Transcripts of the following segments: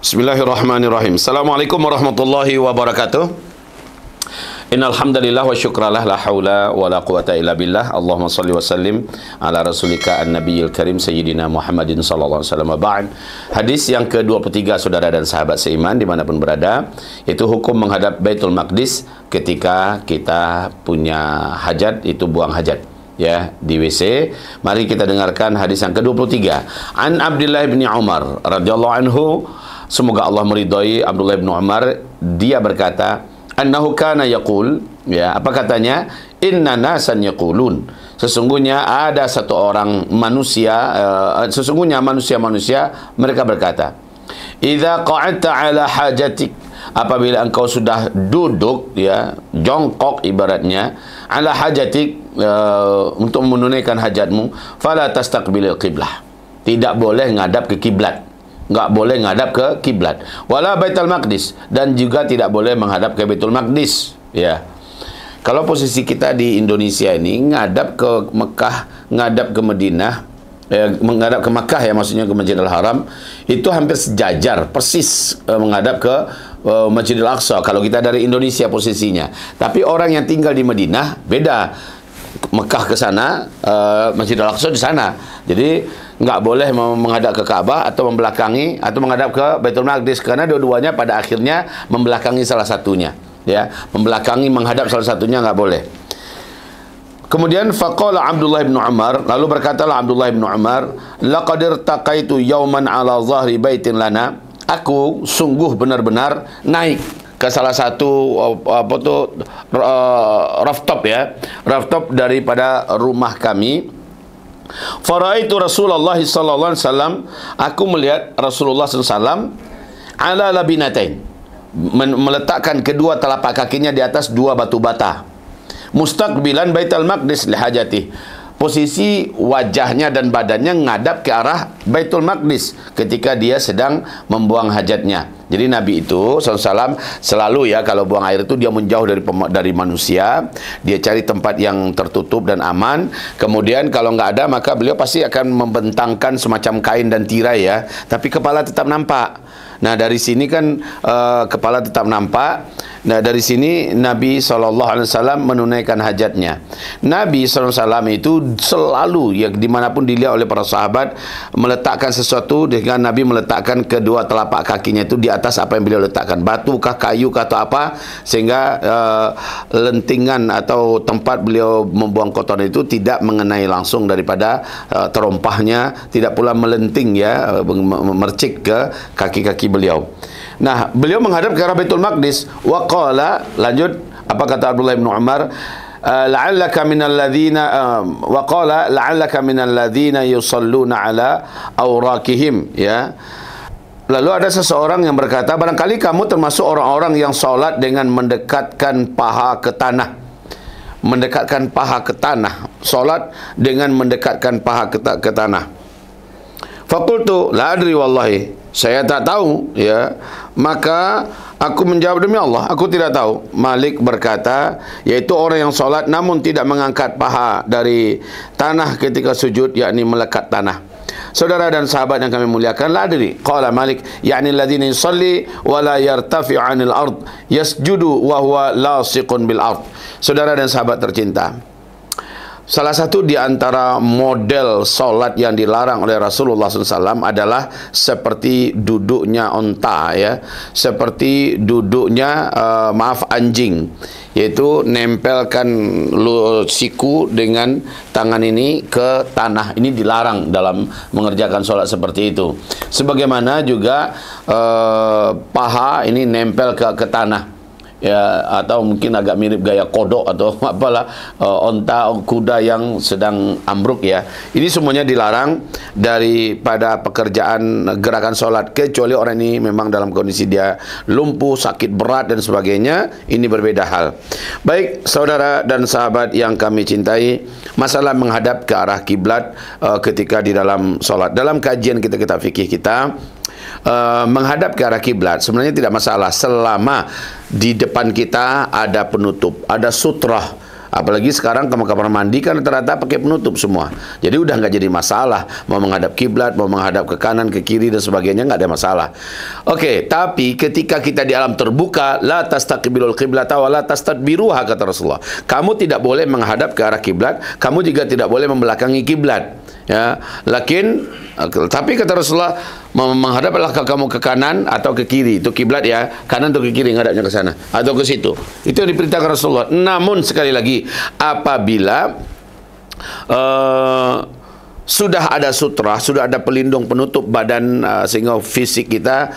Bismillahirrahmanirrahim. Assalamualaikum warahmatullahi wabarakatuh. Innal hamdalillah wa syukralah la haula wa la quwata illa billah. Allahumma shalli wa sallim ala rasulika an-nabiyil karim sayyidina Muhammadin sallallahu alaihi wasallam. Ba'd. Hadis yang ke-23 saudara dan sahabat seiman dimanapun berada, itu hukum menghadap Baitul Maqdis ketika kita punya hajat, itu buang hajat ya di WC. Mari kita dengarkan hadis yang ke-23. An Abdullah bin Umar radhiyallahu anhu, semoga Allah meridhai Abdullah bin Umar, dia berkata, annahu kana yaqul, ya, apa katanya? Inna nasan yaqulun, sesungguhnya ada satu orang manusia, sesungguhnya manusia-manusia mereka berkata, idza qa'adta ala hajatik, apabila engkau sudah duduk, ya, jongkok ibaratnya, ala hajatik, untuk menunaikan hajatmu, fala tastaqbilil qiblah, tidak boleh ngadap ke kiblat, nggak boleh ngadap ke kiblat, wala Baitul Maqdis, dan juga tidak boleh menghadap ke Baitul Maqdis. Ya, kalau posisi kita di Indonesia ini ngadap ke Mekah, ngadap ke Madinah, menghadap ke Mekah, ya, maksudnya ke Masjidil Haram, itu hampir sejajar persis menghadap ke Masjidil Aqsa kalau kita dari Indonesia posisinya. Tapi orang yang tinggal di Madinah beda, Mekah ke sana, Masjidil Aqsa di sana. Jadi nggak boleh menghadap ke Ka'bah atau membelakangi atau menghadap ke Baitul Maqdis, karena dua-duanya pada akhirnya membelakangi salah satunya, ya, membelakangi menghadap salah satunya nggak boleh. Kemudian faqala Abdullah bin Umar, lalu berkatalah Abdullah bin Umar, laqad irtaqaitu yawman ala zahri baitin lana, aku sungguh benar-benar naik ke salah satu rooftop, ya, rooftop daripada rumah kami. Faraitu Rasulullah sallallahu alaihi wasallam, aku melihat Rasulullah sallallahu alaihi wasallam ala labinatain, meletakkan kedua telapak kakinya di atas dua batu bata, mustaqbilan Baitul Maqdis lihajati, posisi wajahnya dan badannya ngadap ke arah Baitul Maqdis ketika dia sedang membuang hajatnya. Jadi Nabi itu SAW selalu, ya, kalau buang air itu dia menjauh dari manusia, dia cari tempat yang tertutup dan aman. Kemudian kalau nggak ada, maka beliau pasti akan membentangkan semacam kain dan tirai, ya, tapi kepala tetap nampak. Nah, dari sini kan kepala tetap nampak. Nah, dari sini Nabi SAW menunaikan hajatnya. Nabi SAW itu selalu, ya, dimanapun dilihat oleh para sahabat, meletakkan sesuatu dengan Nabi meletakkan kedua telapak kakinya itu di atas apa yang beliau letakkan, batu kah, kayu kah, atau apa, sehingga lentingan atau tempat beliau membuang kotoran itu tidak mengenai langsung daripada terompahnya, tidak pula melenting, ya, mercik ke kaki-kaki beliau. Nah, beliau menghadap ke arah Baitul Maqdis. Wa qala, lanjut, apa kata Abdullah bin Umar, la'allaka minal ladzina wa qala la'allaka minal ladzina yusalluna ala awraqihim, ya. Lalu ada seseorang yang berkata, barangkali kamu termasuk orang-orang yang salat dengan mendekatkan paha ke tanah. Mendekatkan paha ke tanah, salat dengan mendekatkan paha ke tanah. Faqultu la adri wallahi, saya tak tahu, ya. Maka aku menjawab, demi Allah, aku tidak tahu. Malik berkata, yaitu orang yang solat namun tidak mengangkat paha dari tanah ketika sujud, yakni melekat tanah. Saudara dan sahabat yang kami muliakan, la adri, qala Malik, yakni alladhina yusalli wa la yartafi'u 'anil ard yasjudu wa huwa lasiqun bil ard. Saudara dan sahabat tercinta, salah satu di antara model solat yang dilarang oleh Rasulullah SAW adalah seperti duduknya onta, ya, seperti duduknya anjing, yaitu nempelkan siku dengan tangan ini ke tanah. Ini dilarang dalam mengerjakan solat seperti itu. Sebagaimana juga paha ini nempel ke tanah, ya, atau mungkin agak mirip gaya kodok atau apalah, onta, kuda yang sedang ambruk, ya. Ini semuanya dilarang daripada pekerjaan gerakan solat, kecuali orang ini memang dalam kondisi dia lumpuh, sakit berat dan sebagainya. Ini berbeda hal. Baik, saudara dan sahabat yang kami cintai, masalah menghadap ke arah kiblat ketika di dalam solat, dalam kajian kita fikih kita, menghadap ke arah kiblat sebenarnya tidak masalah selama di depan kita ada penutup, ada sutrah, Apalagi sekarang kamar-kamar mandi kan rata-rata pakai penutup semua. Jadi udah nggak jadi masalah mau menghadap kiblat, mau menghadap ke kanan, ke kiri dan sebagainya, nggak ada masalah. Oke, tapi ketika kita di alam terbuka, la tastaqbilul qiblata wa la tastadbiruha, kata Rasulullah. Kamu tidak boleh menghadap ke arah kiblat, kamu juga tidak boleh membelakangi kiblat. Ya, tapi kata Rasulullah, menghadaplah kamu ke kanan atau ke kiri, itu kiblat ya, kanan atau ke kiri ngadapnya ke sana atau ke situ. Itu yang diperintahkan Rasulullah. Namun sekali lagi, apabila sudah ada sutra, sudah ada pelindung penutup badan sehingga fisik kita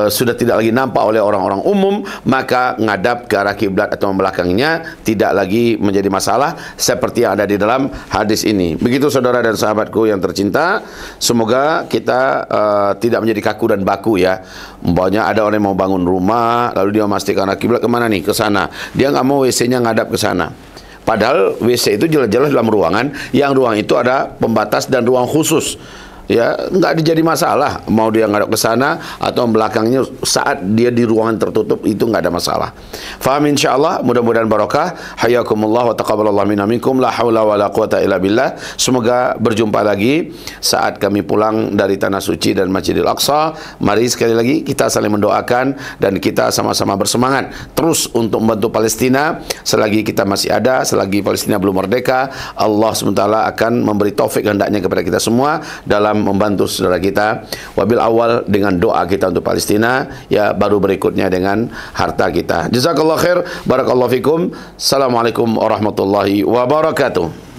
sudah tidak lagi nampak oleh orang-orang umum, maka ngadap ke arah kiblat atau membelakanginya tidak lagi menjadi masalah seperti yang ada di dalam hadis ini. Begitu saudara dan sahabatku yang tercinta, semoga kita tidak menjadi kaku dan baku ya. Umpamanya ada orang yang mau bangun rumah, lalu dia memastikan arah kiblat kemana nih? Ke sana. Dia nggak mau WC-nya ngadap ke sana. Padahal WC itu jelas-jelas dalam ruangan, yang ruang itu ada pembatas dan ruang khusus. Ya, nggak jadi masalah mau dia ngadap ke sana atau belakangnya saat dia di ruangan tertutup, itu nggak ada masalah. Faham insyaallah, mudah-mudahan barakah. Hayakumullah wa taqabbalallahu minna minkum, la haula wala quwata illa billah. Semoga berjumpa lagi saat kami pulang dari tanah suci dan Masjidil Aqsa. Mari sekali lagi kita saling mendoakan dan kita sama-sama bersemangat terus untuk membantu Palestina selagi kita masih ada, selagi Palestina belum merdeka. Allah SWT akan memberi taufik hendaknya kepada kita semua dalam membantu saudara kita. Wabil awal dengan doa kita untuk Palestina, ya baru berikutnya dengan harta kita. Jazakallah khair, barakallahu fikum. Assalamualaikum warahmatullahi wabarakatuh.